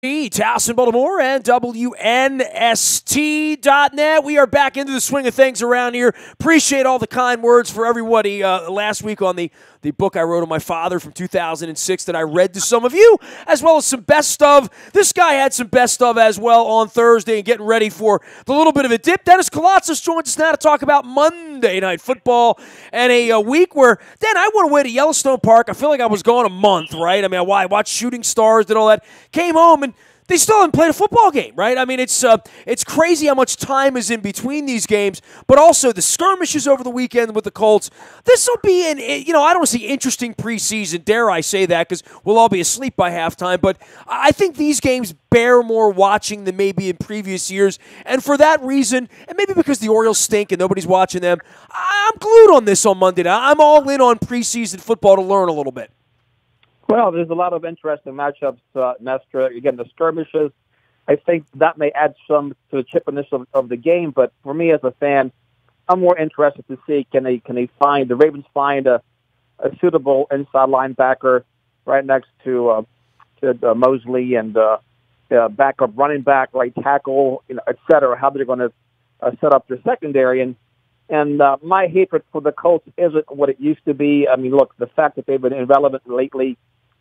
Towson, Baltimore, and WNST.net. We are back into the swing of things around here. Appreciate all the kind words for everybody last week on the book I wrote on my father from 2006 that I read to some of you, as well as some best of. This guy had some best of as well on Thursday and getting ready for the little bit of a dip. Dennis Koulatsos joins us now to talk about Monday Night Football and a week where, Dan, I went away to Yellowstone Park. I feel like I was gone a month, right? I mean, I watched Shooting Stars, did all that, came home, and they still haven't played a football game, right? I mean, it's crazy how much time is in between these games, but also the skirmishes over the weekend with the Colts. This will be I don't want to see interesting preseason, dare I say that, because we'll all be asleep by halftime, but I think these games bear more watching than maybe in previous years, and for that reason, and maybe because the Orioles stink and nobody's watching them, I'm glued on this on Monday night. I'm all in on preseason football to learn a little bit. Well, there's a lot of interesting matchups, Nestor. Again, the skirmishes, I think that may add some to the chippiness of the game. But for me as a fan, I'm more interested to see can the Ravens find a suitable inside linebacker right next to Mosley and backup running back, right tackle, et cetera. How they're going to set up their secondary and my hatred for the Colts isn't what it used to be. I mean, look, the fact that they've been irrelevant lately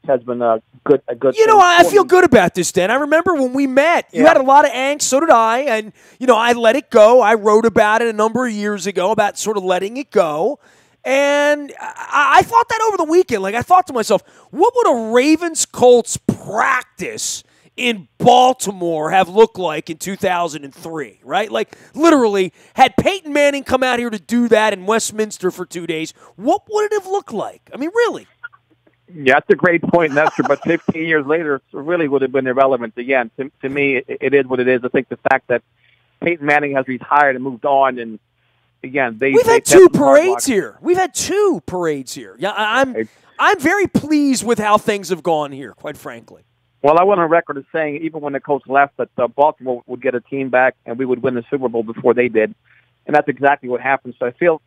has been a good. I feel good about this, Dan. I remember when we met, you had a lot of angst, so did I, and I let it go. I wrote about it a number of years ago about sort of letting it go, and I thought that over the weekend. Like I thought to myself, what would a Ravens-Colts practice in Baltimore have looked like in 2003, right? Like, literally, had Peyton Manning come out here to do that in Westminster for 2 days, what would it have looked like? I mean, really? Yeah, that's a great point, Nestor, but 15 years later, it really would have been irrelevant again. To me, it is what it is. I think the fact that Peyton Manning has retired and moved on, and again, we've had two parades here. We've had two parades here. Yeah, I'm very pleased with how things have gone here, quite frankly. Well, I went on record as saying even when the Colts left that Baltimore would get a team back and we would win the Super Bowl before they did. And that's exactly what happened. So I feel,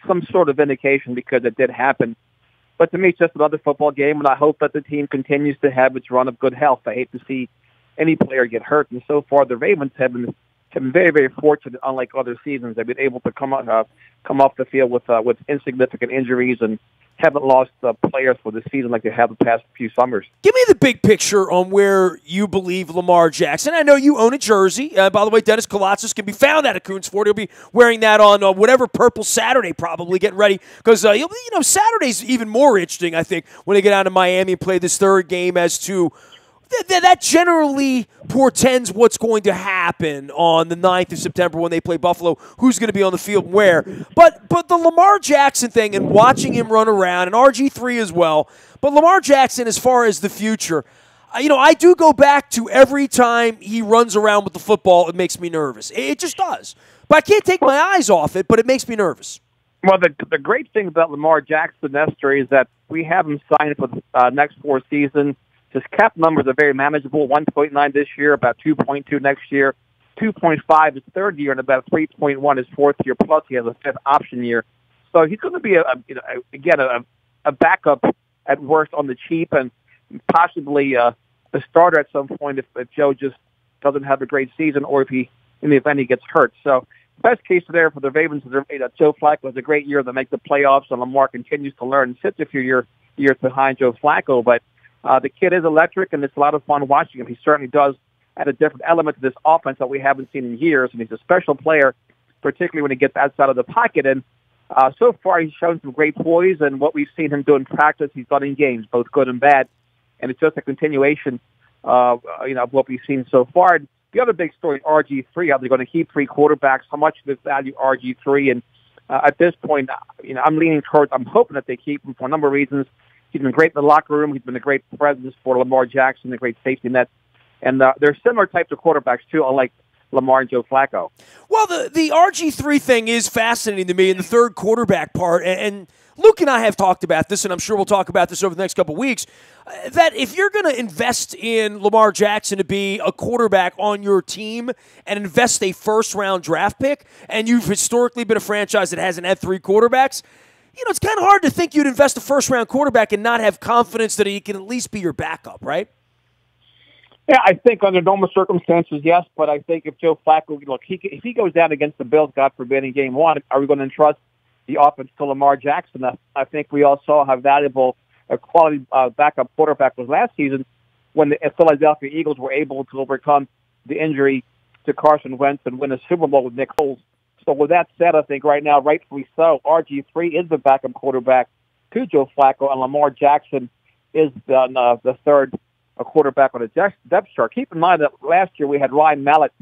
some sort of vindication because it did happen. But to me, it's just another football game, and I hope that the team continues to have its run of good health. I hate to see any player get hurt. And so far, the Ravens have been very, very fortunate, unlike other seasons. They've been able to come off the field with insignificant injuries and haven't lost players for the season like they have the past few summers. Give me the big picture on where you believe Lamar Jackson. I know you own a jersey. By the way, Dennis Koulatsos can be found at a Coons Ford. He'll be wearing that on whatever Purple Saturday, probably getting ready. Because, Saturday's even more interesting, I think, when they get down to Miami and play this third game as to that generally portends what's going to happen on the 9th of September when they play Buffalo, who's going to be on the field where. But the Lamar Jackson thing and watching him run around, and RG3 as well, but Lamar Jackson as far as the future, I do go back to every time he runs around with the football, it makes me nervous. It just does. But I can't take my eyes off it, but it makes me nervous. Well, the great thing about Lamar Jackson, Nestor, is that we have him signed for the next 4 seasons. His cap numbers are very manageable, 1.9 this year, about 2.2 next year, 2.5 his third year, and about 3.1 his fourth year, plus he has a 5th option year. So he's going to be, a backup at worst on the cheap and possibly a starter at some point if Joe just doesn't have a great season or if he, in the event he gets hurt. So best case scenario for the Ravens is Joe Flacco has a great year. They make the playoffs, and Lamar continues to learn and sits a few years behind Joe Flacco, but the kid is electric, and it's a lot of fun watching him. He certainly does add a different element to this offense that we haven't seen in years, and he's a special player, particularly when he gets outside of the pocket. And so far, he's shown some great poise, and what we've seen him do in practice, he's done in games, both good and bad. And it's just a continuation, of what we've seen so far. And the other big story, RG3, how they're going to keep 3 quarterbacks, how much do they value RG3? And at this point, I'm leaning towards, I'm hoping that they keep him for a number of reasons. He's been great in the locker room. He's been a great presence for Lamar Jackson, a great safety net. And they're similar types of quarterbacks, too, unlike Lamar and Joe Flacco. Well, the RG3 thing is fascinating to me in the third quarterback part. And Luke and I have talked about this, and I'm sure we'll talk about this over the next couple of weeks, that if you're going to invest in Lamar Jackson to be a quarterback on your team and invest a first-round draft pick, and you've historically been a franchise that hasn't had 3 quarterbacks, it's kind of hard to think you'd invest a first-round quarterback and not have confidence that he can at least be your backup, right? Yeah, I think under normal circumstances, yes. But I think if Joe Flacco, look, if he goes down against the Bills, God forbid, in Game 1, are we going to entrust the offense to Lamar Jackson? I think we all saw how valuable a quality backup quarterback was last season when the Philadelphia Eagles were able to overcome the injury to Carson Wentz and win a Super Bowl with Nick Foles. So with that said, I think right now, rightfully so, RG3 is the backup quarterback to Joe Flacco, and Lamar Jackson is the third quarterback on the depth chart. Keep in mind that last year we had Ryan Mallett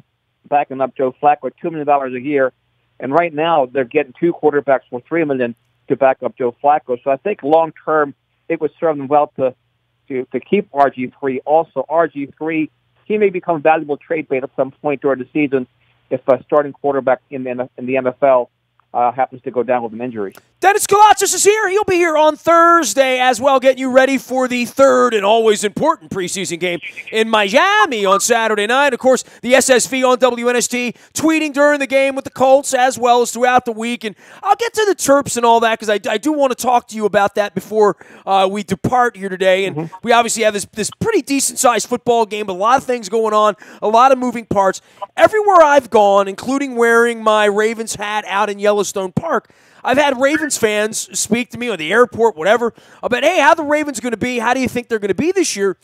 backing up Joe Flacco at $2 million a year, and right now they're getting two quarterbacks for $3 million to back up Joe Flacco. So I think long term it would serve them well to keep RG3. Also, RG3, he may become valuable trade bait at some point during the season if a starting quarterback in the NFL happens to go down with an injury. Dennis Koulatsos is here. He'll be here on Thursday as well, getting you ready for the third and always important preseason game in Miami on Saturday night. Of course, the SSV on WNST tweeting during the game with the Colts as well as throughout the week. And I'll get to the Terps and all that because I do want to talk to you about that before we depart here today. And we obviously have this pretty decent-sized football game, but a lot of things going on, a lot of moving parts. Everywhere I've gone, including wearing my Ravens hat out in Yellowstone Park, I've had Ravens fans speak to me at the airport, whatever, about, hey, how the Ravens going to be? How do you think they're going to be this year?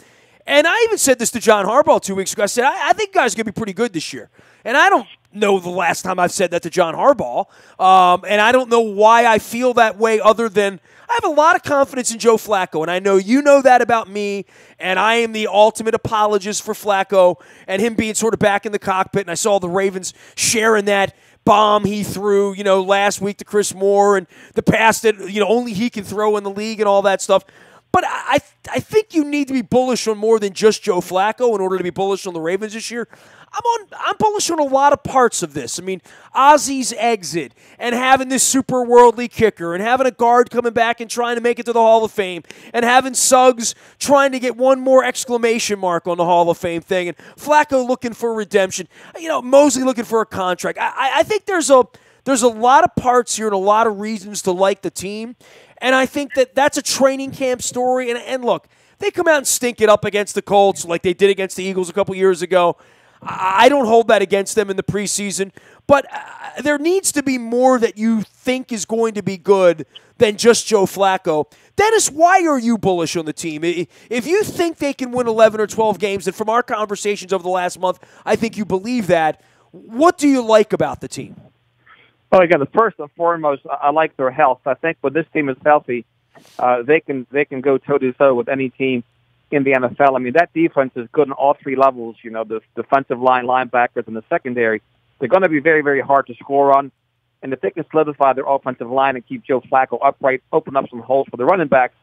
And I even said this to John Harbaugh 2 weeks ago. I said, I think guys are going to be pretty good this year. And I don't know the last time I've said that to John Harbaugh. And I don't know why I feel that way other than I have a lot of confidence in Joe Flacco. And I know you know that about me. And I am the ultimate apologist for Flacco and him being sort of back in the cockpit. And I saw the Ravens sharing that bomb he threw, last week to Chris Moore and the pass that, only he can throw in the league and all that stuff. But I think you need to be bullish on more than just Joe Flacco in order to be bullish on the Ravens this year. I'm bullish on a lot of parts of this. I mean, Ozzy's exit and having this super worldly kicker and having a guard coming back and trying to make it to the Hall of Fame and having Suggs trying to get one more exclamation mark on the Hall of Fame thing and Flacco looking for redemption, Mosley looking for a contract. I think there's a lot of parts here and a lot of reasons to like the team, and I think that's a training camp story. And look, they come out and stink it up against the Colts like they did against the Eagles a couple years ago. I don't hold that against them in the preseason, but there needs to be more that you think is going to be good than just Joe Flacco. Dennis, why are you bullish on the team? If you think they can win 11 or 12 games, and from our conversations over the last month, I think you believe that, what do you like about the team? Well, again, the first and foremost, I like their health. I think when this team is healthy, they can go toe-to-toe with any team in the NFL. I mean, that defense is good on all three levels. The defensive line, linebackers, and the secondary. They're going to be very, very hard to score on. And if they can solidify their offensive line and keep Joe Flacco upright, open up some holes for the running backs,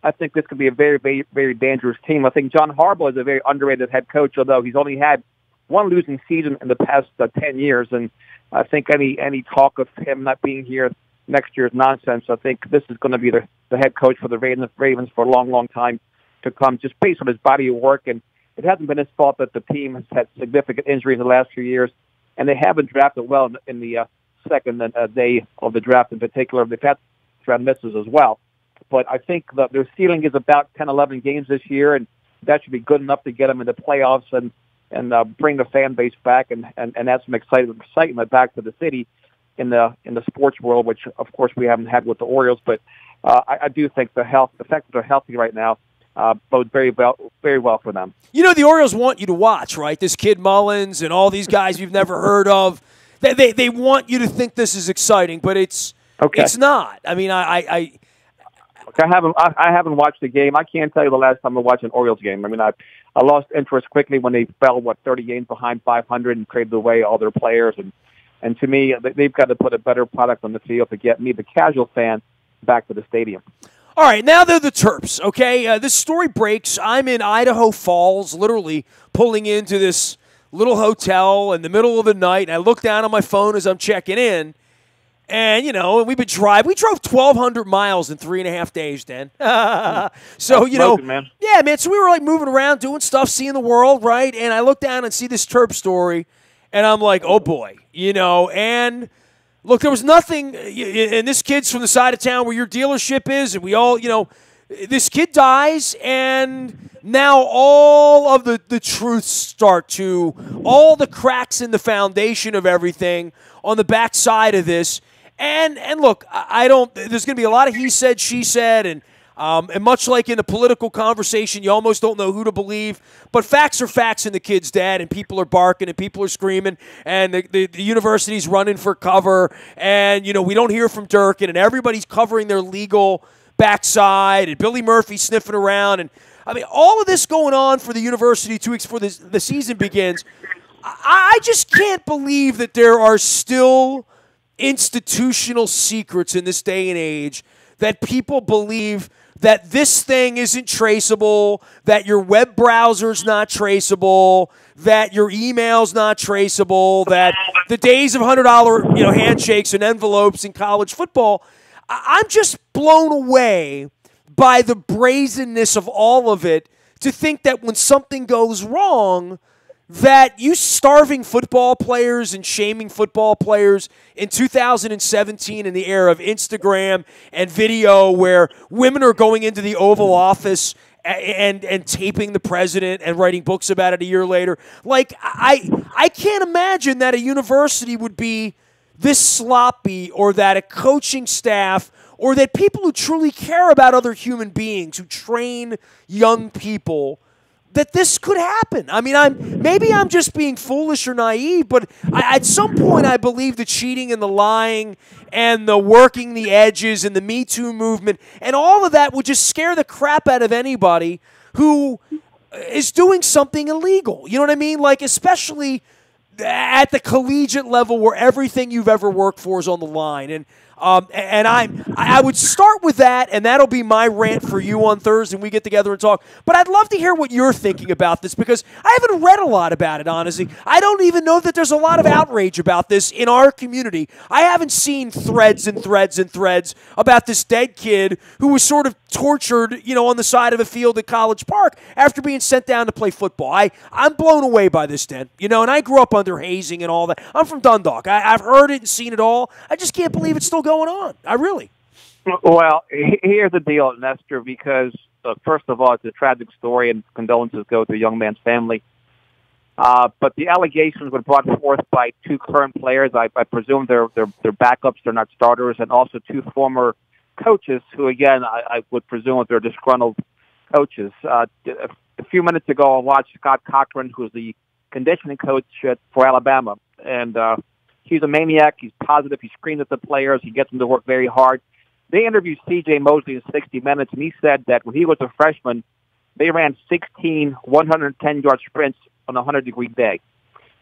I think this could be a very, very, very dangerous team. I think John Harbaugh is a very underrated head coach, although he's only had one losing season in the past 10 years. And I think any talk of him not being here next year is nonsense. I think this is going to be the head coach for the Ravens for a long, long time to come, just based on his body of work. And it hasn't been his fault that the team has had significant injuries in the last few years, and they haven't drafted well in the second day of the draft in particular. They've had draft misses as well. But I think that their ceiling is about 10, 11 games this year, and that should be good enough to get them into playoffs and bring the fan base back and add some excitement back to the city in the sports world, which, of course, we haven't had with the Orioles. But I do think the fact that they're healthy right now bodes very well for them. The Orioles want you to watch, right? This kid Mullins and all these guys you've never heard of. They want you to think this is exciting, but it's not. I mean, I haven't watched the game. I can't tell you the last time I watched an Orioles game. I mean, I lost interest quickly when they fell 30 games behind 500 and traded away all their players. And to me, they've got to put a better product on the field to get me, the casual fan, back to the stadium. All right, now they're the Terps, okay? This story breaks. I'm in Idaho Falls, literally pulling into this little hotel in the middle of the night, and I look down on my phone as I'm checking in, and, we drove 1,200 miles in 3.5 days, Dan. So, man. Yeah, man, so we were, moving around, doing stuff, seeing the world, right? And I look down and see this Terp story, and I'm like, oh, boy, and look, there was nothing, and this kid's from the side of town where your dealership is, and we all, this kid dies, and now all of the truths start to, all the cracks in the foundation of everything on the backside of this. And look, I don't. There's going to be a lot of he said, she said, and much like in a political conversation, you almost don't know who to believe. But facts are facts in the kid's dad, and people are barking, and people are screaming, and the university's running for cover, and we don't hear from Durkin, and everybody's covering their legal backside, and Billy Murphy sniffing around, and I mean all of this going on for the university 2 weeks before the season begins. I just can't believe that there are still institutional secrets in this day and age that people believe that this thing isn't traceable, that your web browser's not traceable, that your email's not traceable, that the days of $100 handshakes and envelopes in college football. I'm just blown away by the brazenness of all of it, to think that when something goes wrong, that you starving football players and shaming football players in 2017 in the era of Instagram and video, where women are going into the Oval Office and taping the president and writing books about it a year later. Like, I can't imagine that a university would be this sloppy, or that a coaching staff, or that people who truly care about other human beings, who train young people, that this could happen. I mean, maybe I'm just being foolish or naive, but at some point I believe the cheating and the lying and the working the edges and the Me Too movement and all of that would just scare the crap out of anybody who is doing something illegal. You know what I mean? Like, especially at the collegiate level, where everything you've ever worked for is on the line. And I would start with that, and that'll be my rant for you on Thursday when we get together and talk. But I'd love to hear what you're thinking about this, because I haven't read a lot about it, honestly. I don't even know that there's a lot of outrage about this in our community. I haven't seen threads and threads and threads about this dead kid who was sort of tortured, on the side of a field at College Park after being sent down to play football. I'm blown away by this, Dan. And I grew up under hazing and all that. I'm from Dundalk. I've heard it and seen it all. I just can't believe it's still going on. I really. Well, here's the deal, Nestor, because first of all, it's a tragic story, and condolences go to the young man's family. But the allegations were brought forth by two current players. I presume they're backups, they're not starters, and also two former coaches who, again, I would presume they're disgruntled coaches. A few minutes ago, I watched Scott Cochran, who's the conditioning coach for Alabama, and he's a maniac. He's positive. He screams at the players. He gets them to work very hard. They interviewed C.J. Mosley in 60 Minutes, and he said that when he was a freshman, they ran 16 110-yard sprints on a 100-degree day.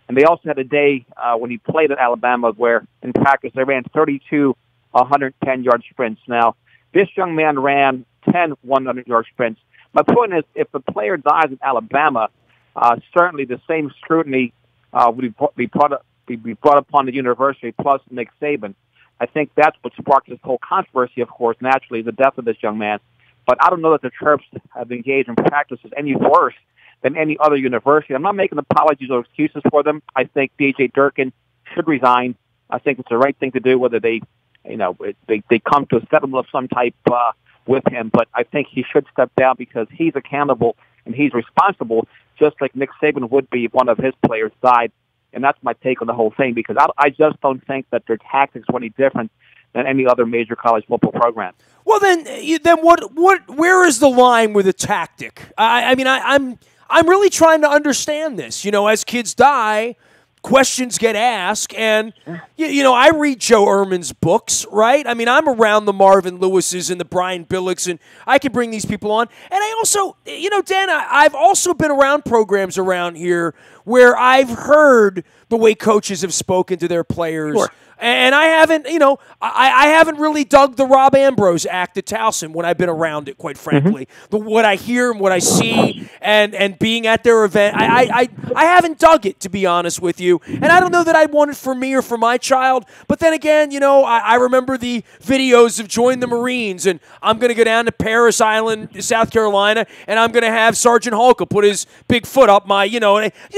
And they also had a day when he played at Alabama where, in practice, they ran 32 110-yard sprints. Now, this young man ran 10 100-yard sprints. My point is, if the player dies in Alabama, certainly the same scrutiny would be brought upon the university, plus Nick Saban. I think that's what sparked this whole controversy, of course, naturally, the death of this young man. But I don't know that the Terps have engaged in practices any worse than any other university. I'm not making apologies or excuses for them. I think D.J. Durkin should resign. I think it's the right thing to do, whether they come to a settlement of some type with him. But I think he should step down, because he's accountable and he's responsible, just like Nick Saban would be if one of his players died. And that's my take on the whole thing, because I just don't think that their tactics were any different than any other major college football program. Well, then where is the line with a tactic? I'm really trying to understand this. As kids die, questions get asked, and I read Joe Ehrman's books, right? I mean, I'm around the Marvin Lewises and the Brian Billocks, and I can bring these people on. And I also, Dan, I've also been around programs around here where I've heard the way coaches have spoken to their players. Sure. And I haven't, I haven't really dug the Rob Ambrose act at Towson when I've been around it, quite frankly. Mm-hmm. What I hear and what I see and being at their event, I haven't dug it, to be honest with you. And I don't know that I'd want it for me or for my child. But then again, I remember the videos of Join the Marines, and I'm going to go down to Paris Island, South Carolina, and I'm going to have Sergeant Holka put his big foot up my,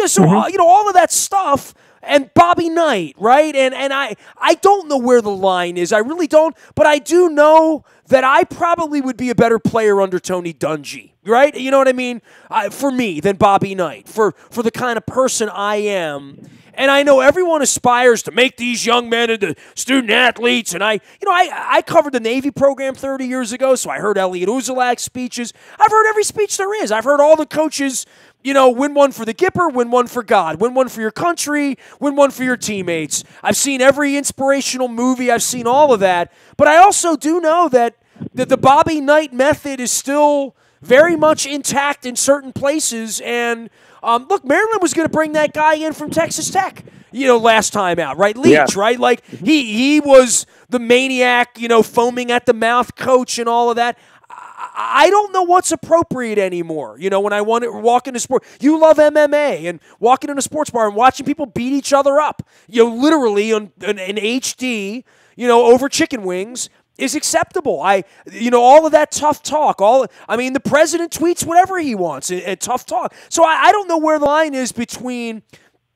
so, all of that stuff. and Bobby Knight, right? And I don't know where the line is. I really don't, but I do know that I probably would be a better player under Tony Dungy, right? You know what I mean? For me, than Bobby Knight, for the kind of person I am. And I know everyone aspires to make these young men into student athletes. And I covered the Navy program 30 years ago, so I heard Elliot Uzulak's speeches. I've heard every speech there is. I've heard all the coaches, win one for the Gipper, win one for God, win one for your country, win one for your teammates. I've seen every inspirational movie. I've seen all of that. But I also do know that the Bobby Knight method is still very much intact in certain places. And look, Maryland was going to bring that guy in from Texas Tech, last time out, right? Leach, right? Like he was the maniac, foaming at the mouth coach and all of that. I don't know what's appropriate anymore. When I want to walk into sport, you love MMA and walking in a sports bar and watching people beat each other up, literally on an HD, over chicken wings is acceptable. All of that tough talk. The president tweets whatever he wants and tough talk. So I don't know where the line is between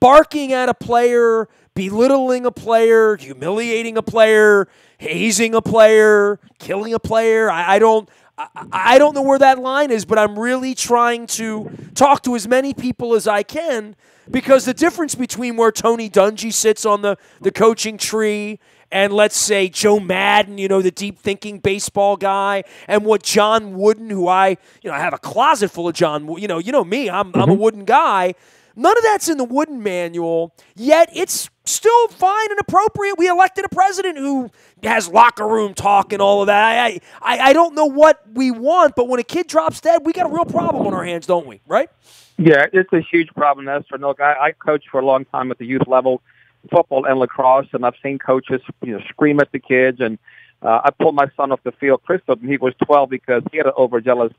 barking at a player, belittling a player, humiliating a player, hazing a player, killing a player. I don't know where that line is, but I'm really trying to talk to as many people as I can, because the difference between where Tony Dungy sits on the coaching tree and, let's say, Joe Madden, the deep-thinking baseball guy, and what John Wooden, who I have a closet full of John, me, I'm a Wooden guy. None of that's in the Wooden manual, yet it's still fine and appropriate. We elected a president who has locker room talk and all of that. I don't know what we want, but when a kid drops dead, we got a real problem on our hands, don't we? Right? Yeah, it's a huge problem, Nestor. Look, I coached for a long time at the youth level, football and lacrosse, and I've seen coaches scream at the kids. And I pulled my son off the field, Christopher, when he was 12 because he had an overzealous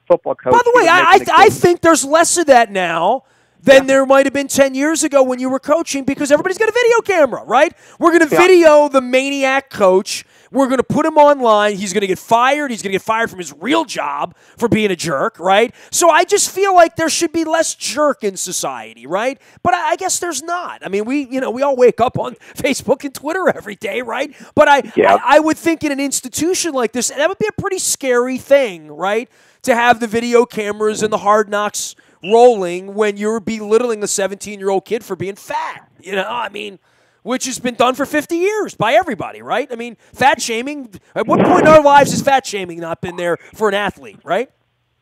football coach. By the way, I think there's less of that now than there might have been 10 years ago when you were coaching, because everybody's got a video camera, right? We're going to video the maniac coach. We're going to put him online. He's going to get fired. He's going to get fired from his real job for being a jerk, right? So I just feel like there should be less jerk in society, right? But I guess there's not. We all wake up on Facebook and Twitter every day, right? But I would think in an institution like this, that would be a pretty scary thing, right? To have the video cameras and the Hard Knocks rolling when you're belittling a 17-year-old kid for being fat, which has been done for 50 years by everybody, right? Fat shaming, at what point in our lives has fat shaming not been there for an athlete, right?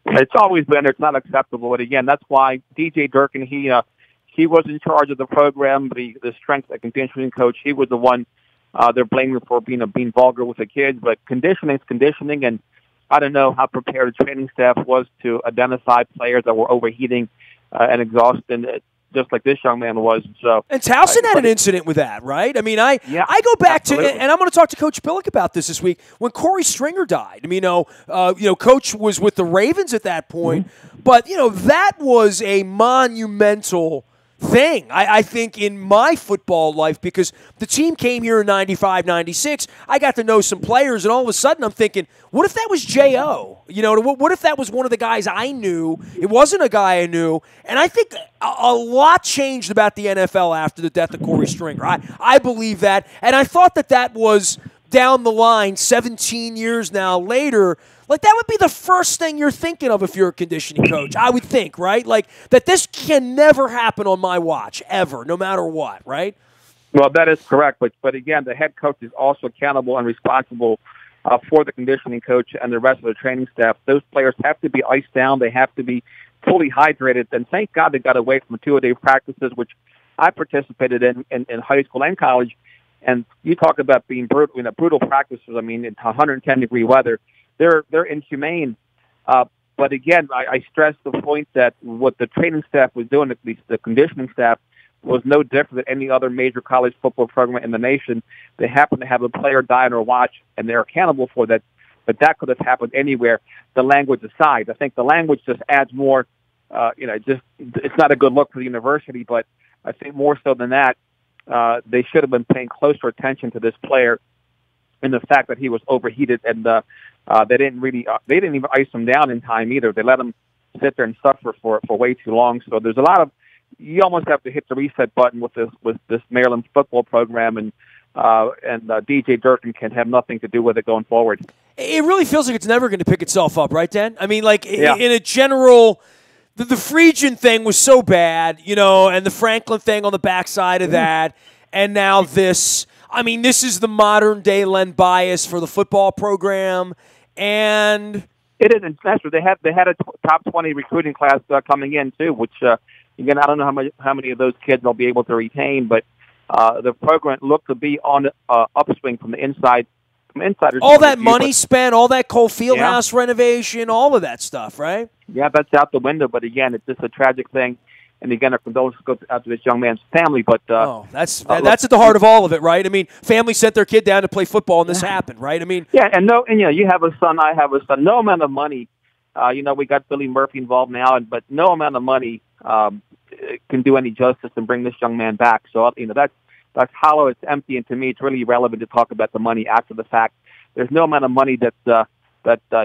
It's always been there. It's not acceptable. But again, that's why DJ Durkin, he was in charge of the program, the strength and conditioning coach. He was the one they're blaming for being vulgar with the kids. But conditioning is conditioning, and I don't know how prepared the training staff was to identify players that were overheating and exhausted, just like this young man was. So, and Towson had an incident with that, right? I go back to, and I'm going to talk to Coach Billick about this week, when Corey Stringer died. Coach was with the Ravens at that point, but, that was a monumental thing, I think, in my football life, because the team came here in 95, 96. I got to know some players, and all of a sudden I'm thinking, what if that was J.O.? What if that was one of the guys I knew? It wasn't a guy I knew. And I think a lot changed about the NFL after the death of Corey Stringer. I believe that. And I thought that was down the line, 17 years now later. Like, that would be the first thing you're thinking of if you're a conditioning coach, I would think, right? Like, that this can never happen on my watch, ever, no matter what, right? Well, that is correct. But again, the head coach is also accountable and responsible for the conditioning coach and the rest of the training staff. Those players have to be iced down. They have to be fully hydrated. And thank God they got away from two-a-day practices, which I participated in high school and college. And you talk about being brutal, brutal practices. In 110-degree weather. They're inhumane. But again, I stress the point that what the training staff was doing, at least the conditioning staff, was no different than any other major college football program in the nation. They happen to have a player die on their watch, and they're accountable for that. But that could have happened anywhere, the language aside. I think the language just adds more, it's not a good look for the university, but I think more so than that, they should have been paying closer attention to this player and the fact that he was overheated, and they didn't even ice him down in time either. They let him sit there and suffer for way too long. So there's a lot of you almost have to hit the reset button with this Maryland football program, and DJ Durkin can have nothing to do with it going forward. It really feels like it's never going to pick itself up, right, Dan? I mean, like yeah. in a general, the Friedgen thing was so bad, and the Franklin thing on the backside of that, and now this. I mean, this is the modern-day Len Bias for the football program, and it is. And Nestor, they had a top 20 recruiting class coming in too, which again, I don't know how many of those kids they'll be able to retain, but the program looked to be on upswing from the inside. From insiders, all that money spent, all that Cole Fieldhouse renovation, all of that stuff, right? Yeah, that's out the window. But again, it's just a tragic thing. And again, our condolences go out to this young man's family. But that's at the heart of all of it, right? I mean, family sent their kid down to play football, and this happened, right? I mean, you have a son, I have a son. No amount of money, we got Billy Murphy involved now, but no amount of money can do any justice and bring this young man back. So that's hollow. It's empty, and to me, it's really irrelevant to talk about the money after the fact. There's no amount of money that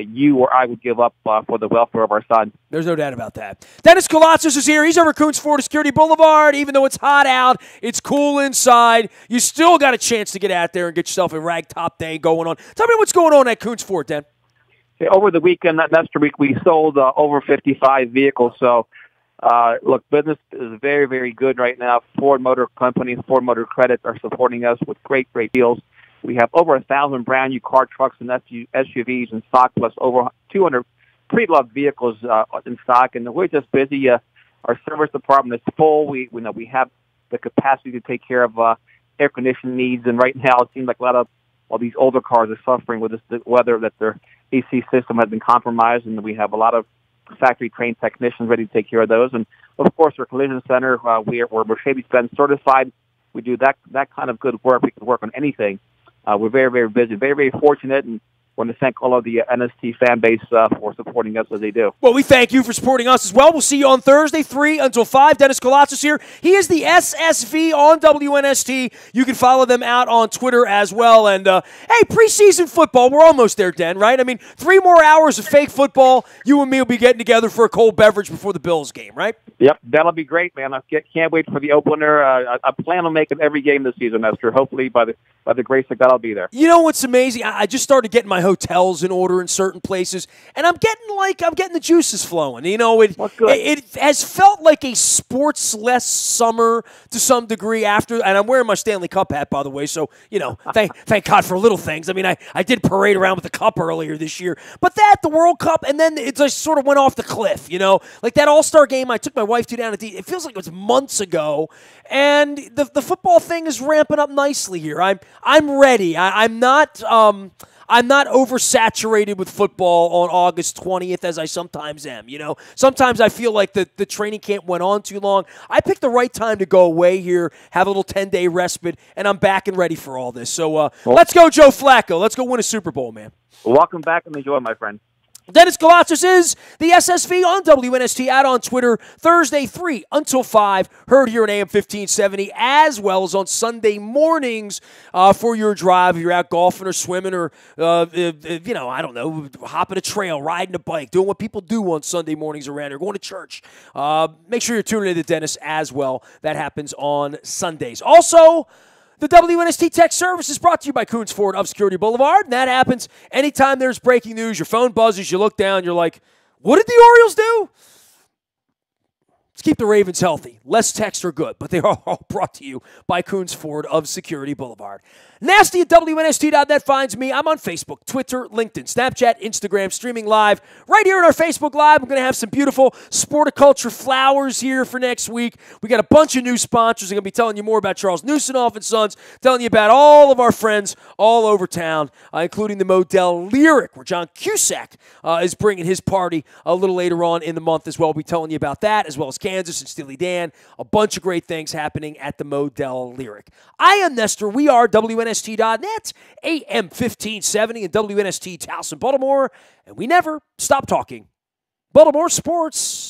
you or I would give up for the welfare of our son. There's no doubt about that. Dennis Koulatsos is here. He's over Coons Ford at Security Boulevard. Even though it's hot out, it's cool inside. You still got a chance to get out there and get yourself a ragtop day going on. Tell me what's going on at Coons Ford, Den. Okay, over the weekend, Nestor week, we sold over 55 vehicles. So, look, business is very, very good right now. Ford Motor Company, Ford Motor Credit are supporting us with great, great deals. We have over 1,000 brand new car, trucks, and SUVs in stock, plus over 200 pre-loved vehicles in stock. And we're just busy. Our service department is full. We have the capacity to take care of air conditioning needs. And right now, it seems like a lot of these older cars are suffering with this weather, that their AC system has been compromised, and we have a lot of factory-trained technicians ready to take care of those. And of course, our collision center, we're Mercedes-Benz certified. We do that kind of good work. We can work on anything. We're very, very busy, very, very fortunate, and want to thank all of the NST fan base for supporting us as they do. Well, we thank you for supporting us as well. We'll see you on Thursday, 3 until 5. Dennis Koulatsos here. He is the SSV on WNST. You can follow them out on Twitter as well. And, hey, preseason football, we're almost there, Den, right? I mean, 3 more hours of fake football. You and me will be getting together for a cold beverage before the Bills game, right? Yep, that'll be great, man. I can't wait for the opener. I plan on making every game this season, Nestor. Hopefully, by the grace of God, I'll be there. You know what's amazing? I just started getting my hotels in order in certain places, and I'm getting the juices flowing. It has felt like a sports-less summer to some degree after, and I'm wearing my Stanley Cup hat, by the way, so, thank God for little things. I mean, I did parade around with the cup earlier this year, but the World Cup, and then it just sort of went off the cliff, like that All-Star game I took my wife to down it feels like it was months ago, and the football thing is ramping up nicely here. I'm ready. I'm not oversaturated with football on August 20th as I sometimes am. Sometimes I feel like the training camp went on too long. I picked the right time to go away here, have a little 10-day respite, and I'm back and ready for all this. So let's go, Joe Flacco. Let's go win a Super Bowl, man. Welcome back and enjoy, my friend. Dennis Koulatsos is the SSV on WNST, out on Twitter, Thursday 3 until 5, heard here at AM 1570, as well as on Sunday mornings for your drive. If you're out golfing or swimming or, I don't know, hopping a trail, riding a bike, doing what people do on Sunday mornings around here, going to church. Make sure you're tuning in to Dennis as well. That happens on Sundays. Also, the WNST Tech Service is brought to you by Coons Ford of Security Boulevard, and that happens anytime there's breaking news. Your phone buzzes, you look down, you're like, what did the Orioles do? Let's keep the Ravens healthy. Less texts are good, but they are all brought to you by Coons Ford of Security Boulevard. Nasty at WNST.net finds me. I'm on Facebook, Twitter, LinkedIn, Snapchat, Instagram, streaming live. Right here on our Facebook Live, I'm going to have some beautiful sporticulture flowers here for next week. We got a bunch of new sponsors. I'm going to be telling you more about Charles Newsonoff and Sons, telling you about all of our friends all over town, including the Modell Lyric, where John Cusack is bringing his party a little later on in the month as well. We'll be telling you about that, as well as Kansas and Steely Dan. A bunch of great things happening at the Modell Lyric. I am Nestor. We are WNST.net, AM 1570, and WNST Towson, Baltimore, and we never stop talking Baltimore sports.